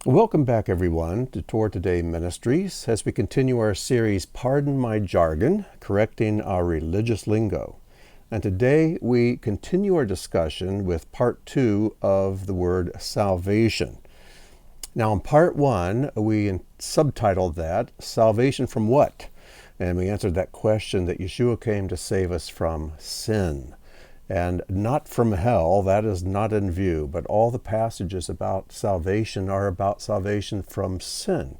Welcome back, everyone, to Torah Today Ministries as we continue our series, Pardon My Jargon, Correcting Our Religious Lingo. And today we continue our discussion with part 2 of the word salvation. Now, in part 1, we subtitled that, Salvation from what? And we answered that question that Yeshua came to save us from sin. And not from hell, that is not in view, but all the passages about salvation are about salvation from sin.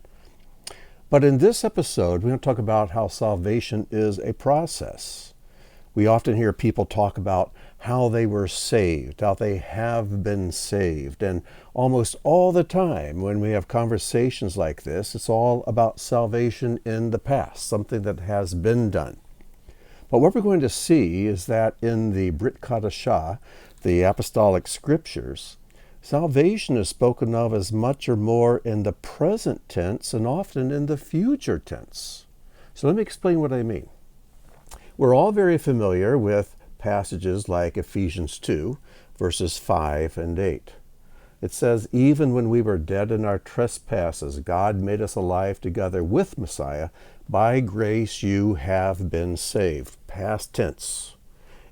But in this episode, we're going to talk about how salvation is a process. We often hear people talk about how they were saved, how they have been saved. And almost all the time when we have conversations like this, it's all about salvation in the past, something that has been done. But what we're going to see is that in the Brit Chadashah, the apostolic scriptures, salvation is spoken of as much or more in the present tense and often in the future tense. So let me explain what I mean. We're all very familiar with passages like Ephesians 2, verses 5 and 8. It says, even when we were dead in our trespasses, God made us alive together with Messiah. By grace you have been saved. Past tense.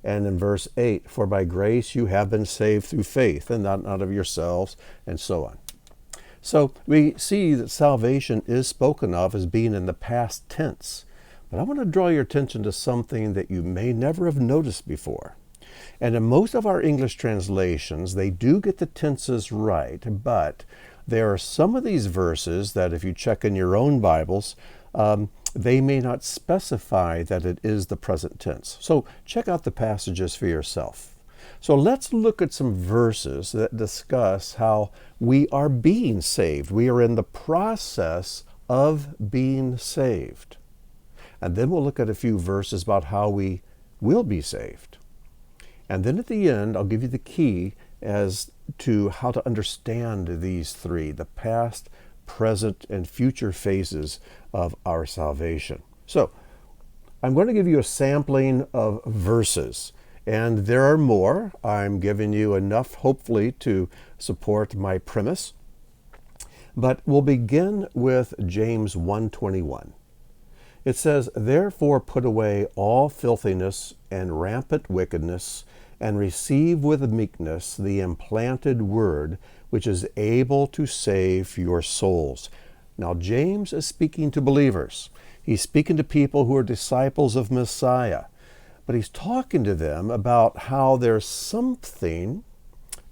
And in verse 8, for by grace you have been saved through faith, and not of yourselves, and so on. So we see that salvation is spoken of as being in the past tense. But I want to draw your attention to something that you may never have noticed before. And in most of our English translations, they do get the tenses right, but there are some of these verses that if you check in your own Bibles, they may not specify that it is the present tense. So check out the passages for yourself. So let's look at some verses that discuss how we are being saved. We are in the process of being saved. And then we'll look at a few verses about how we will be saved. And then at the end, I'll give you the key as to how to understand these three, the past, present, and future phases of our salvation. So, I'm going to give you a sampling of verses, and there are more. I'm giving you enough, hopefully, to support my premise. But we'll begin with James 1:21. It says, therefore put away all filthiness and rampant wickedness, and receive with meekness the implanted word, which is able to save your souls. Now, James is speaking to believers. He's speaking to people who are disciples of Messiah. But he's talking to them about how there's something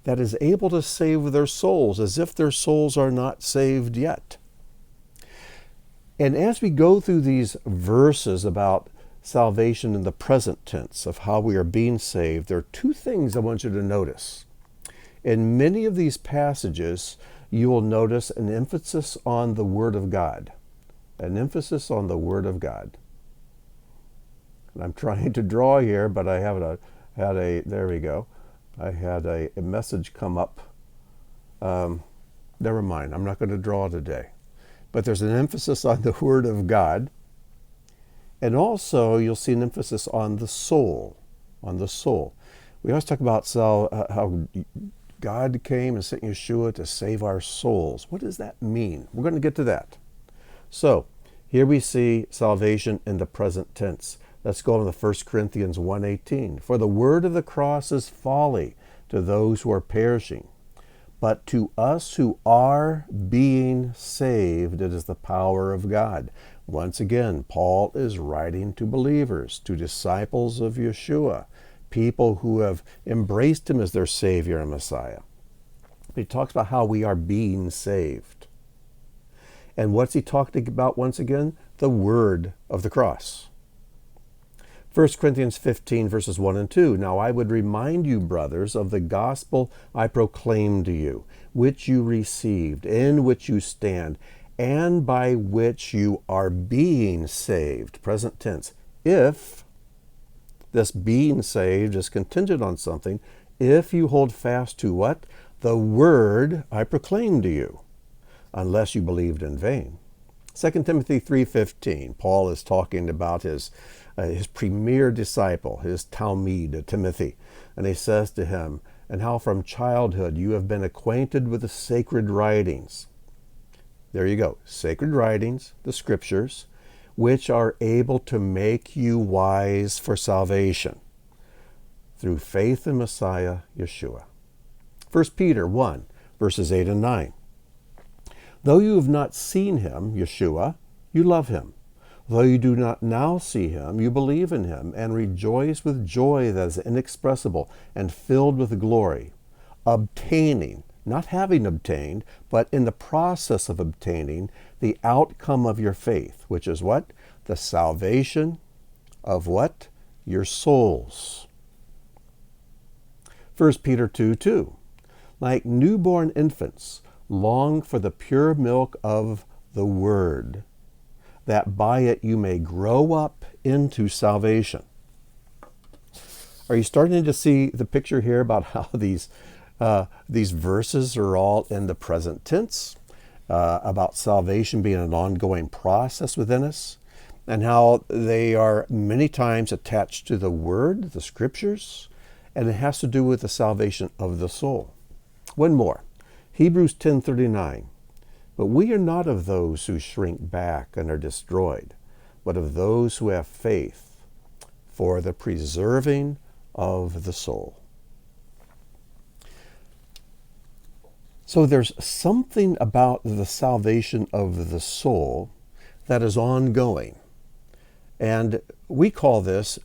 that is able to save their souls, as if their souls are not saved yet. And as we go through these verses about salvation in the present tense, of how we are being saved, there are two things I want you to notice. In many of these passages, you will notice an emphasis on the Word of God. An emphasis on the Word of God. And I'm trying to draw here, but I there we go. I had a message come up. Never mind, I'm not going to draw today. But there's an emphasis on the Word of God. And also, you'll see an emphasis on the soul. On the soul. We always talk about how God came and sent Yeshua to save our souls. What does that mean? We're going to get to that. So, here we see salvation in the present tense. Let's go on to 1 Corinthians 1:18. For the word of the cross is folly to those who are perishing. But to us who are being saved, it is the power of God. Once again, Paul is writing to believers, to disciples of Yeshua, people who have embraced him as their Savior and Messiah. He talks about how we are being saved. And what's he talking about once again? The word of the cross. 1 Corinthians 15, verses 1 and 2. Now I would remind you, brothers, of the gospel I proclaimed to you, which you received, in which you stand, and by which you are being saved. Present tense. If this being saved is contingent on something, if you hold fast to what? The word I proclaimed to you, unless you believed in vain. 2 Timothy 3:15, Paul is talking about his premier disciple, his Talmud, Timothy. And he says to him, and how from childhood you have been acquainted with the sacred writings. There you go. Sacred writings, the scriptures, which are able to make you wise for salvation through faith in Messiah Yeshua. 1 Peter 1, verses 8 and 9. Though you have not seen him, Yeshua, you love him. Though you do not now see him, you believe in him and rejoice with joy that is inexpressible and filled with glory, obtaining, not having obtained, but in the process of obtaining the outcome of your faith, which is what? The salvation of what? Your souls. 1 Peter 2:2. Like newborn infants, long for the pure milk of the Word, that by it you may grow up into salvation. Are you starting to see the picture here about how these verses are all in the present tense, about salvation being an ongoing process within us, and how they are many times attached to the Word, the Scriptures, and it has to do with the salvation of the soul. One more, Hebrews 10:39. But we are not of those who shrink back and are destroyed, but of those who have faith for the preserving of the soul. So there's something about the salvation of the soul that is ongoing. And we call this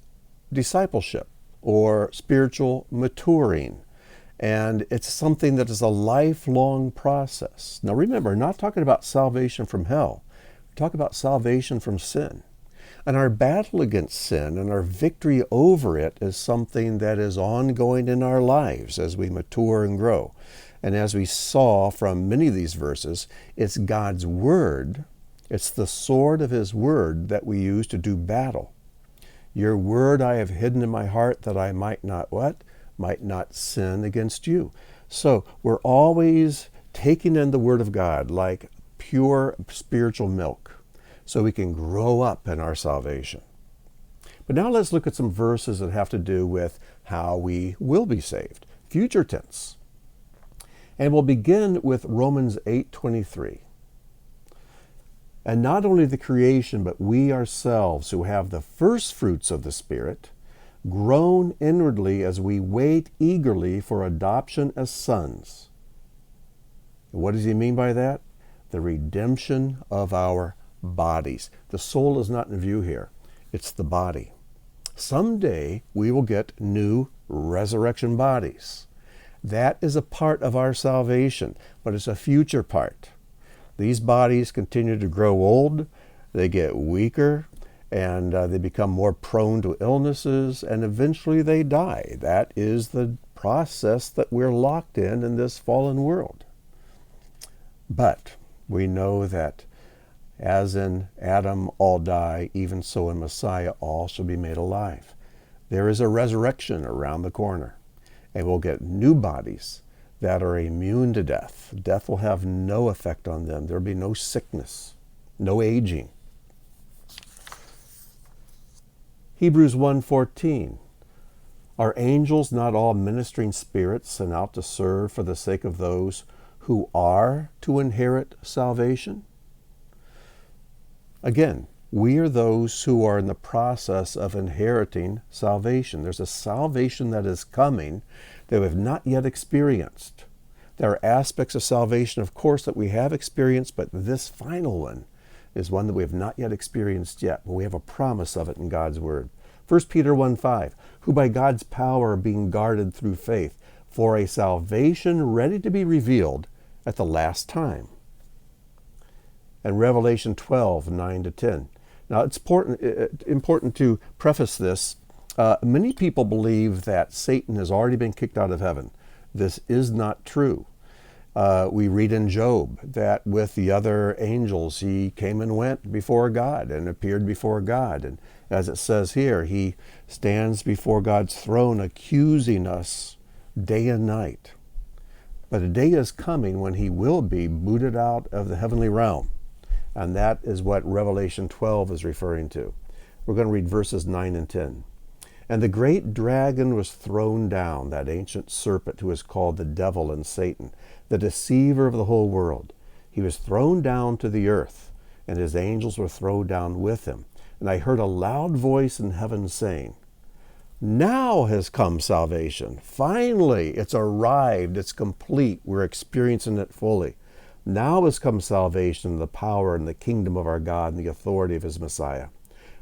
discipleship or spiritual maturing. And it's something that is a lifelong process. Now remember, we're not talking about salvation from hell. We're talking about salvation from sin. And our battle against sin and our victory over it is something that is ongoing in our lives as we mature and grow. And as we saw from many of these verses, it's God's Word, it's the sword of His Word that we use to do battle. Your Word I have hidden in my heart that I might not what? Might not sin against you. So we're always taking in the Word of God like pure spiritual milk so we can grow up in our salvation. But now let's look at some verses that have to do with how we will be saved. Future tense. And we'll begin with Romans 8:23. And not only the creation, but we ourselves who have the first fruits of the Spirit, groan inwardly as we wait eagerly for adoption as sons. What does he mean by that? The redemption of our bodies. The soul is not in view here. It's the body. Someday we will get new resurrection bodies. That is a part of our salvation, but it's a future part. These bodies continue to grow old, they get weaker, and they become more prone to illnesses, and eventually they die. That is the process that we're locked in this fallen world. But we know that as in Adam all die, even so in Messiah all shall be made alive. There is a resurrection around the corner, and we'll get new bodies that are immune to death. Death will have no effect on them. There will be no sickness, no aging. Hebrews 1:14. Are angels not all ministering spirits sent out to serve for the sake of those who are to inherit salvation? Again, we are those who are in the process of inheriting salvation. There's a salvation that is coming that we have not yet experienced. There are aspects of salvation, of course, that we have experienced, but this final one is one that we have not yet experienced yet, but we have a promise of it in God's Word. 1 Peter 1:5, who by God's power are being guarded through faith for a salvation ready to be revealed at the last time. And Revelation 12:9-10. Now it's important to preface this. Many people believe that Satan has already been kicked out of heaven. This is not true. We read in Job that with the other angels, he came and went before God and appeared before God. And as it says here, he stands before God's throne accusing us day and night. But a day is coming when he will be booted out of the heavenly realm. And that is what Revelation 12 is referring to. We're going to read verses 9 and 10. And the great dragon was thrown down, that ancient serpent who is called the devil and Satan, the deceiver of the whole world. He was thrown down to the earth, and his angels were thrown down with him. And I heard a loud voice in heaven saying, now has come salvation. Finally, it's arrived. It's complete. We're experiencing it fully. Now has come salvation, the power and the kingdom of our God and the authority of his Messiah.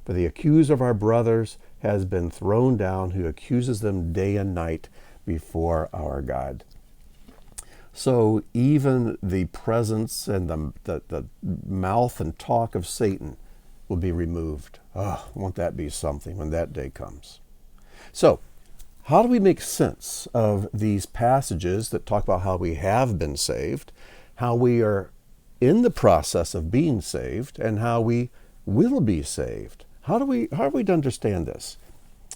For the accuser of our brothers has been thrown down, who accuses them day and night before our God. So even the presence and the mouth and talk of Satan will be removed. Oh, won't that be something when that day comes? So, how do we make sense of these passages that talk about how we have been saved, how we are in the process of being saved, and how we will be saved? How are we to understand this?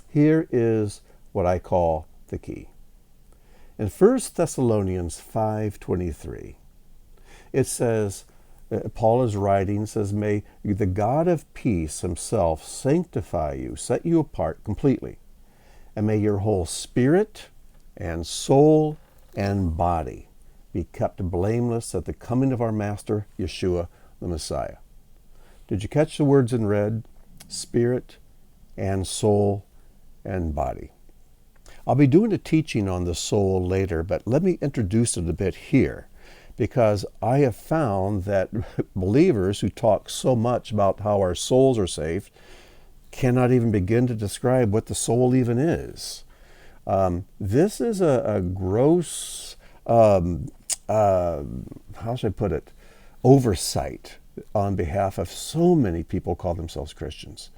Here is what I call the key. In 1 Thessalonians 5:23, it says, Paul is writing, says, may the God of peace himself sanctify you, set you apart completely, and may your whole spirit and soul and body be kept blameless at the coming of our Master, Yeshua, the Messiah. Did you catch the words in red? Spirit and soul and body. I'll be doing a teaching on the soul later, but let me introduce it a bit here, because I have found that believers who talk so much about how our souls are saved cannot even begin to describe what the soul even is. This is a gross, how should I put it, oversight on behalf of so many people who call themselves Christians.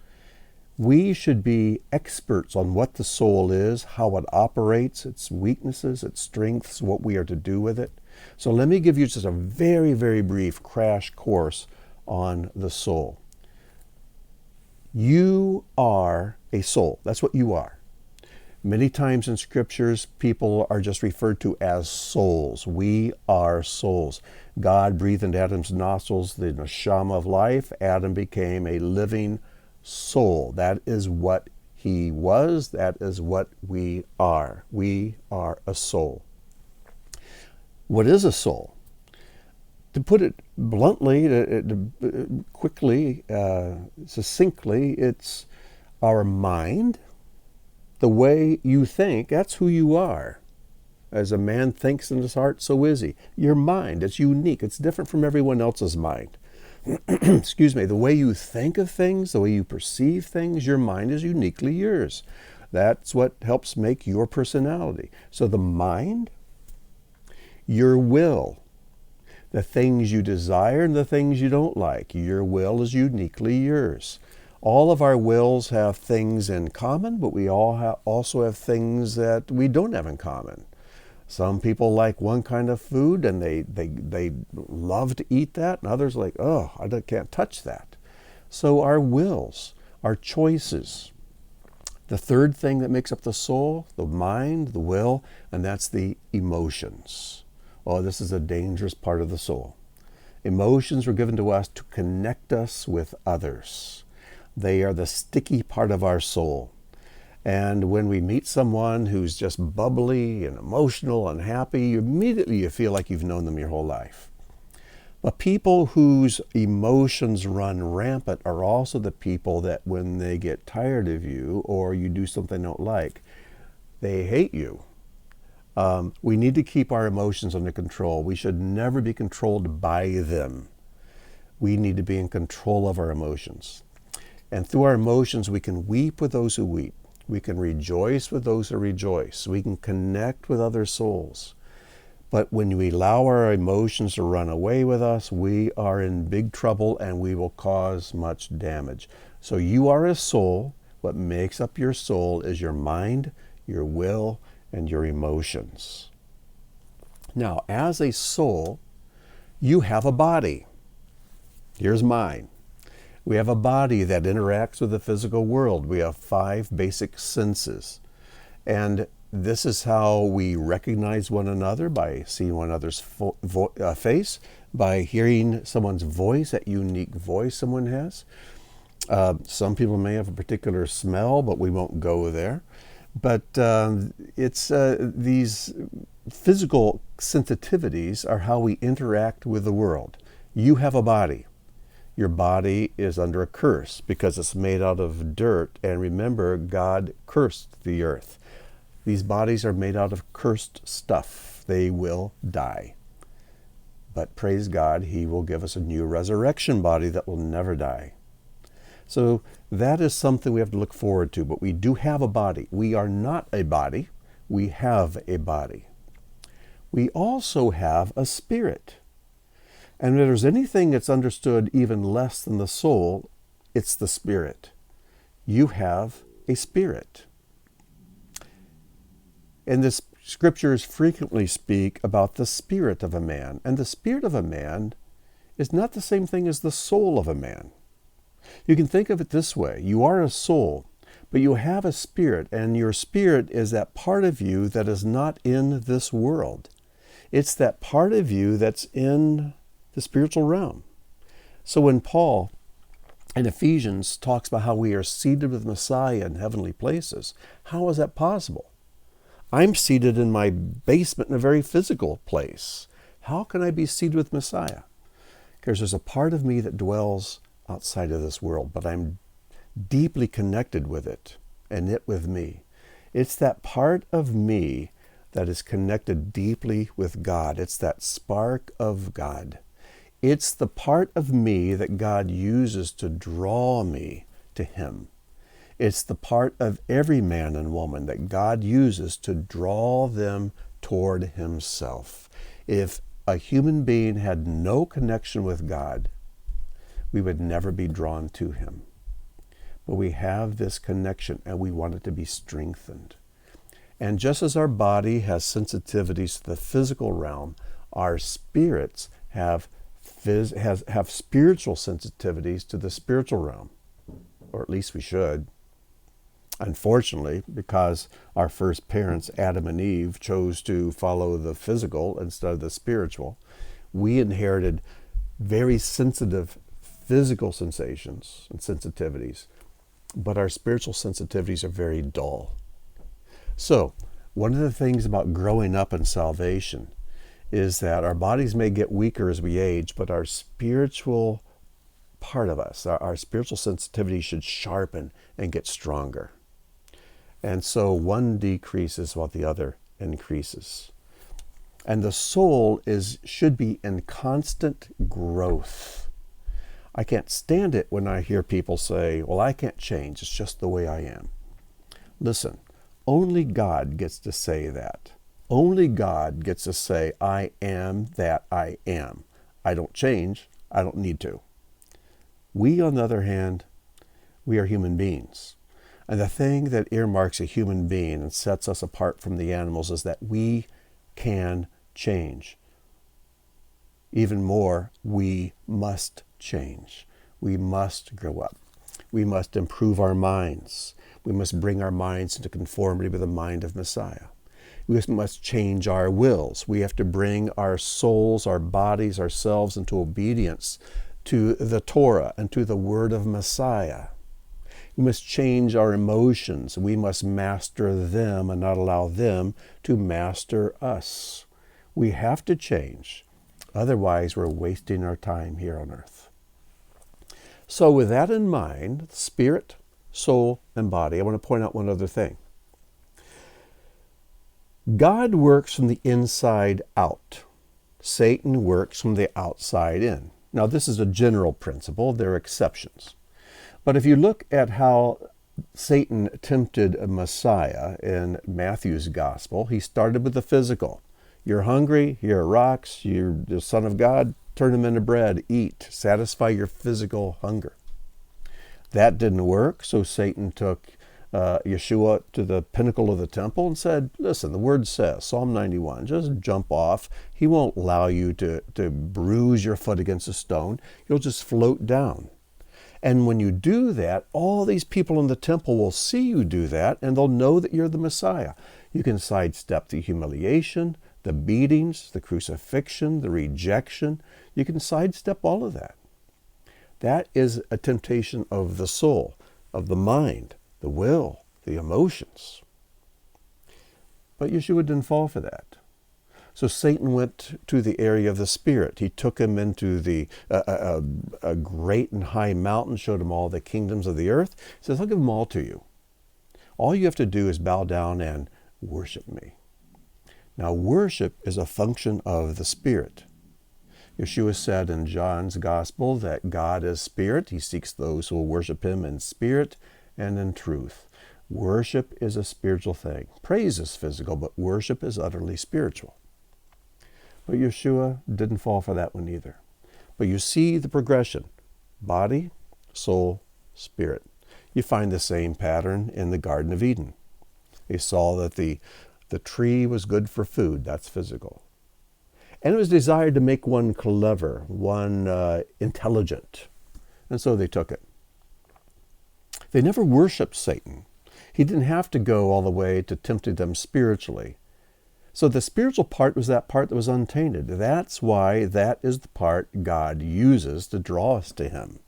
We should be experts on what the soul is, how it operates, its weaknesses, its strengths, what we are to do with it. So let me give you just a very, very brief crash course on the soul. You are a soul. That's what you are. Many times in scriptures, people are just referred to as souls. We are souls. God breathed into Adam's nostrils the neshama of life. Adam became a living soul. That is what he was. That is what we are. We are a soul. What is a soul? To put it bluntly, quickly, succinctly, it's our mind. The way you think, that's who you are. As a man thinks in his heart, so is he. Your mind, it's unique. It's different from everyone else's mind. Excuse me, the way you think of things, the way you perceive things, your mind is uniquely yours. That's what helps make your personality. So the mind, your will, the things you desire and the things you don't like, your will is uniquely yours. All of our wills have things in common, but we all also have things that we don't have in common. Some people like one kind of food and they love to eat that, and others like, oh, I can't touch that. So our wills, our choices. The third thing that makes up the soul, the mind, the will, and that's the emotions. Oh, this is a dangerous part of the soul. Emotions were given to us to connect us with others. They are the sticky part of our soul. And when we meet someone who's just bubbly and emotional and happy, immediately you feel like you've known them your whole life. But people whose emotions run rampant are also the people that when they get tired of you or you do something they don't like, they hate you. We need to keep our emotions under control. We should never be controlled by them. We need to be in control of our emotions. And through our emotions, we can weep with those who weep. We can rejoice with those who rejoice. We can connect with other souls. But when we allow our emotions to run away with us, we are in big trouble and we will cause much damage. So you are a soul. What makes up your soul is your mind, your will, and your emotions. Now, as a soul, you have a body. Here's mine. We have a body that interacts with the physical world. We have 5 basic senses. And this is how we recognize one another, by seeing one another's face, by hearing someone's voice, that unique voice someone has. Some people may have a particular smell, but we won't go there. But it's these physical sensitivities are how we interact with the world. You have a body. Your body is under a curse because it's made out of dirt. And remember, God cursed the earth. These bodies are made out of cursed stuff. They will die. But praise God, He will give us a new resurrection body that will never die. So that is something we have to look forward to. But we do have a body. We are not a body. We have a body. We also have a spirit. And if there's anything that's understood even less than the soul, it's the spirit. You have a spirit. And the scriptures frequently speak about the spirit of a man. And the spirit of a man is not the same thing as the soul of a man. You can think of it this way. You are a soul, but you have a spirit, and your spirit is that part of you that is not in this world. It's that part of you that's in the spiritual realm. So when Paul in Ephesians talks about how we are seated with Messiah in heavenly places, how is that possible? I'm seated in my basement in a very physical place. How can I be seated with Messiah? Because there's a part of me that dwells outside of this world, but I'm deeply connected with it and it with me. It's that part of me that is connected deeply with God. It's that spark of God. It's the part of me that God uses to draw me to Him. It's the part of every man and woman that God uses to draw them toward Himself. If a human being had no connection with God, we would never be drawn to Him. But we have this connection, and we want it to be strengthened. And just as our body has sensitivities to the physical realm, our spirits have spiritual sensitivities to the spiritual realm, or at least we should. Unfortunately, because our first parents, Adam and Eve, chose to follow the physical instead of the spiritual, we inherited very sensitive physical sensations and sensitivities, but our spiritual sensitivities are very dull. So, one of the things about growing up in salvation is that our bodies may get weaker as we age, but our spiritual part of us, our spiritual sensitivity should sharpen and get stronger. And so one decreases while the other increases. And the soul should be in constant growth. I can't stand it when I hear people say, well, I can't change. It's just the way I am. Listen, only God gets to say that. Only God gets to say, I am that I am. I don't change. I don't need to. We, on the other hand, we are human beings. And the thing that earmarks a human being and sets us apart from the animals is that we can change. Even more, we must change. We must grow up. We must improve our minds. We must bring our minds into conformity with the mind of Messiah. We must change our wills. We have to bring our souls, our bodies, ourselves into obedience to the Torah and to the word of Messiah. We must change our emotions. We must master them and not allow them to master us. We have to change. Otherwise, we're wasting our time here on earth. So with that in mind, spirit, soul, and body, I want to point out one other thing. God works from the inside out. Satan works from the outside in. Now, this is a general principle. There are exceptions. But if you look at how Satan tempted a Messiah in Matthew's gospel, he started with the physical. You're hungry, here are rocks, you're the Son of God, turn them into bread, eat, satisfy your physical hunger. That didn't work, so Satan took Yeshua to the pinnacle of the temple and said, listen, the word says, Psalm 91, just jump off. He won't allow you to bruise your foot against a stone. You'll just float down. And when you do that, all these people in the temple will see you do that, and they'll know that you're the Messiah. You can sidestep the humiliation, the beatings, the crucifixion, the rejection. You can sidestep all of that. That is a temptation of the soul, of the mind, the will, the emotions. But Yeshua didn't fall for that. So Satan went to the area of the spirit. He took him into a great and high mountain, showed him all the kingdoms of the earth. He says, I'll give them all to you. All you have to do is bow down and worship me. Now, worship is a function of the spirit. Yeshua said in John's gospel that God is spirit. He seeks those who will worship him in spirit and in truth. Worship is a spiritual thing. Praise is physical, but worship is utterly spiritual. But Yeshua didn't fall for that one either. But you see the progression. Body, soul, spirit. You find the same pattern in the Garden of Eden. He saw that the tree was good for food. That's physical. And it was desired to make one clever, one intelligent. And so they took it. They never worshiped Satan. He didn't have to go all the way to tempting them spiritually. So the spiritual part was that part that was untainted. That's why that is the part God uses to draw us to him.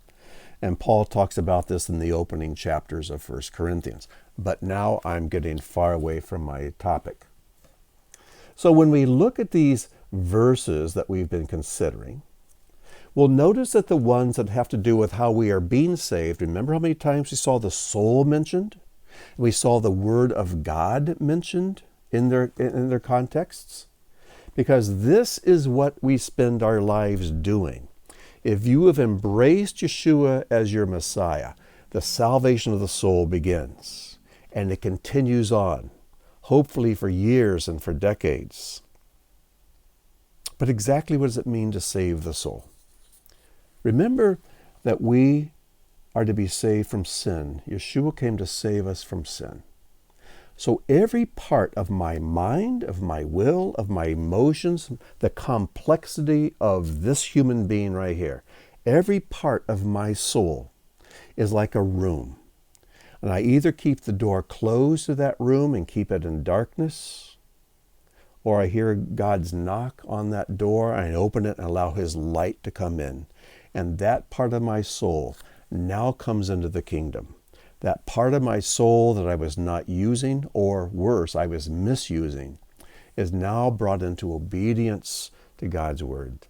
And Paul talks about this in the opening chapters of 1 Corinthians. But now I'm getting far away from my topic. So when we look at these verses that we've been considering, we'll notice that the ones that have to do with how we are being saved, remember how many times we saw the soul mentioned? We saw the word of God mentioned in their contexts? Because this is what we spend our lives doing. If you have embraced Yeshua as your Messiah, the salvation of the soul begins. And it continues on, hopefully for years and for decades. But exactly what does it mean to save the soul? Remember that we are to be saved from sin. Yeshua came to save us from sin. So every part of my mind, of my will, of my emotions, the complexity of this human being right here, every part of my soul is like a room. And I either keep the door closed to that room and keep it in darkness, or I hear God's knock on that door and I open it and allow his light to come in. And that part of my soul now comes into the kingdom. That part of my soul that I was not using, or worse, I was misusing, is now brought into obedience to God's word.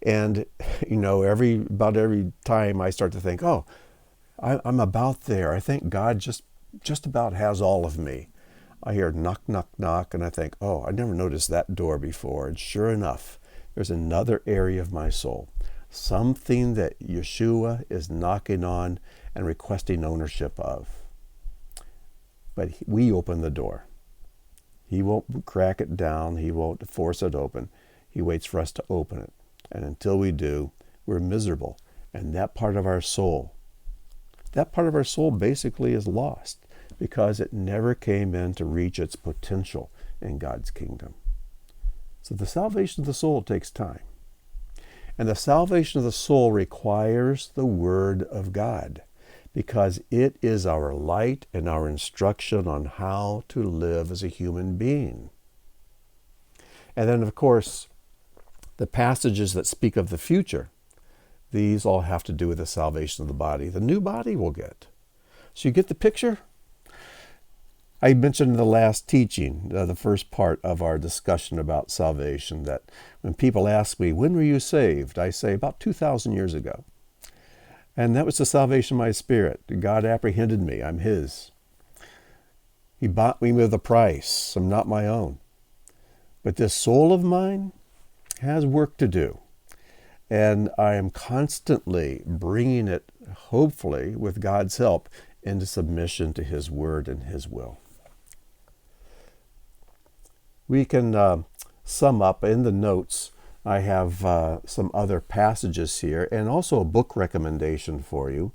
And, about every time I start to think, I'm about there. I think God just about has all of me. I hear knock, knock, knock, and I think, I never noticed that door before. And sure enough, there's another area of my soul. Something that Yeshua is knocking on and requesting ownership of. But we open the door. He won't crack it down. He won't force it open. He waits for us to open it. And until we do, we're miserable. And that part of our soul basically is lost because it never came in to reach its potential in God's kingdom. So the salvation of the soul takes time. And the salvation of the soul requires the Word of God, because it is our light and our instruction on how to live as a human being. And then, of course, the passages that speak of the future, these all have to do with the salvation of the body. The new body we'll get. So you get the picture? I mentioned in the last teaching, the first part of our discussion about salvation, that when people ask me, when were you saved? I say about 2,000 years ago. And that was the salvation of my spirit. God apprehended me. I'm his. He bought me with a price. I'm not my own. But this soul of mine has work to do. And I am constantly bringing it, hopefully, with God's help, into submission to his word and his will. We can sum up in the notes. I have some other passages here and also a book recommendation for you.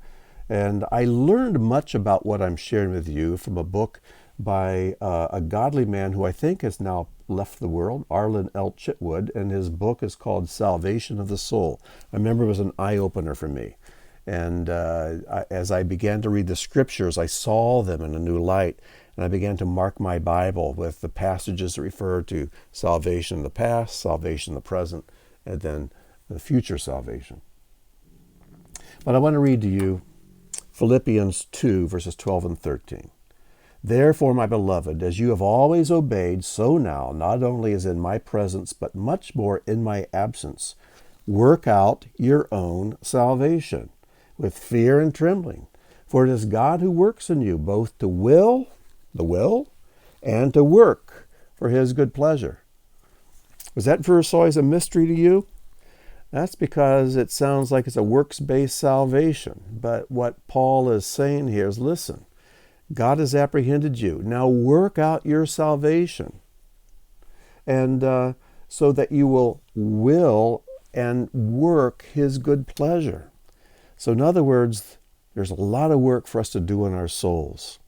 And I learned much about what I'm sharing with you from a book by a godly man who I think has now left the world, Arlen L. Chitwood, and his book is called Salvation of the Soul. I remember it was an eye-opener for me. And as I began to read the scriptures, I saw them in a new light. And I began to mark my Bible with the passages that refer to salvation in the past, salvation in the present, and then the future salvation. But I want to read to you Philippians 2, verses 12 and 13. Therefore, my beloved, as you have always obeyed, so now, not only as in my presence, but much more in my absence, work out your own salvation with fear and trembling. For it is God who works in you both to will, the will, and to work for his good pleasure. Was that verse always a mystery to you? That's because it sounds like it's a works-based salvation. But what Paul is saying here is, listen, God has apprehended you. Now work out your salvation. And so that you will and work his good pleasure. So in other words, there's a lot of work for us to do in our souls.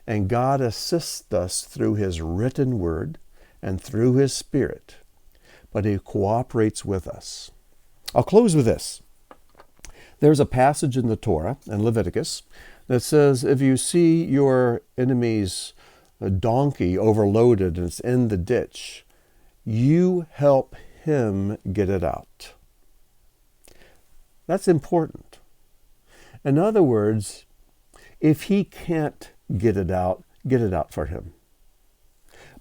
And God assists us through his written word and through his Spirit. But he cooperates with us. I'll close with this. There's a passage in the Torah, in Leviticus, that says if you see your enemy's donkey overloaded and it's in the ditch, you help him get it out. That's important. In other words, if he can't get it out for him.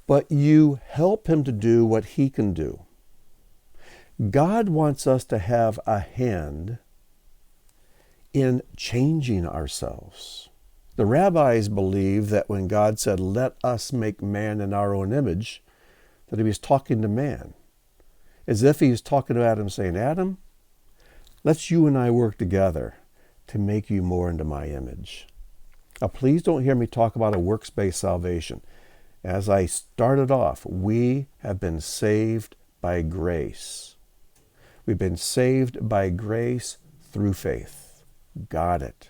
But you help him to do what he can do. God wants us to have a hand in changing ourselves. The rabbis believe that when God said, let us make man in our own image, that he was talking to man. As if he was talking to Adam, saying, Adam, let's you and I work together to make you more into my image. Now, please don't hear me talk about a works-based salvation. As I started off, we have been saved by grace. We've been saved by grace through faith. Got it.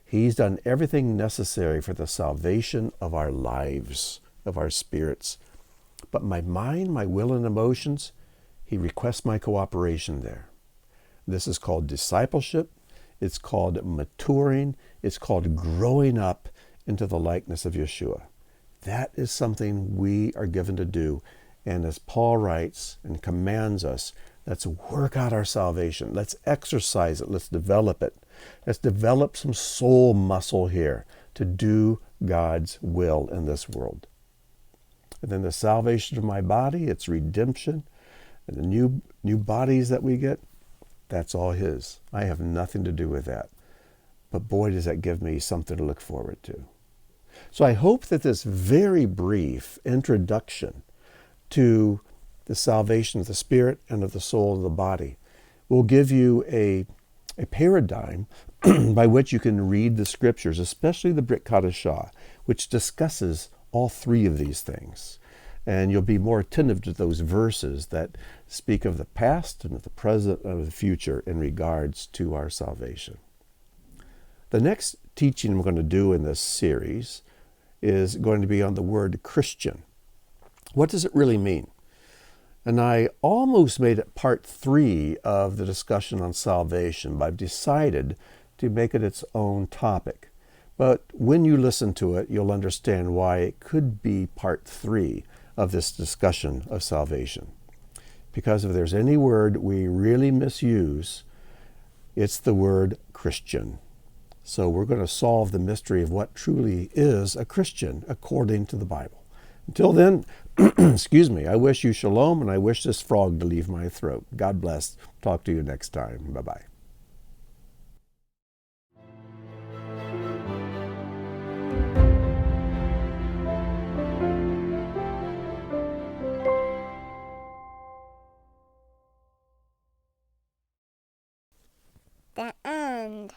He's done everything necessary for the salvation of our lives, of our spirits. But my mind, my will, and emotions, he requests my cooperation there. This is called discipleship. It's called maturing. It's called growing up into the likeness of Yeshua. That is something we are given to do. And as Paul writes and commands us, let's work out our salvation. Let's exercise it. Let's develop it. Let's develop some soul muscle here to do God's will in this world. And then the salvation of my body, its redemption, and the new bodies that we get, that's all his. I have nothing to do with that. But boy, does that give me something to look forward to. So I hope that this very brief introduction to the salvation of the spirit and of the soul and the body will give you a paradigm by which you can read the scriptures, especially the Brit Kadashah, which discusses all three of these things. And you'll be more attentive to those verses that speak of the past and of the present and of the future in regards to our salvation. The next teaching we're going to do in this series is going to be on the word Christian. What does it really mean? And I almost made it part 3 of the discussion on salvation, but I've decided to make it its own topic. But when you listen to it, you'll understand why it could be part 3 of this discussion of salvation. Because if there's any word we really misuse, it's the word Christian. So we're going to solve the mystery of what truly is a Christian according to the Bible. Until then, excuse me, I wish you shalom, and I wish this frog to leave my throat. God bless. Talk to you next time. Bye-bye. The end.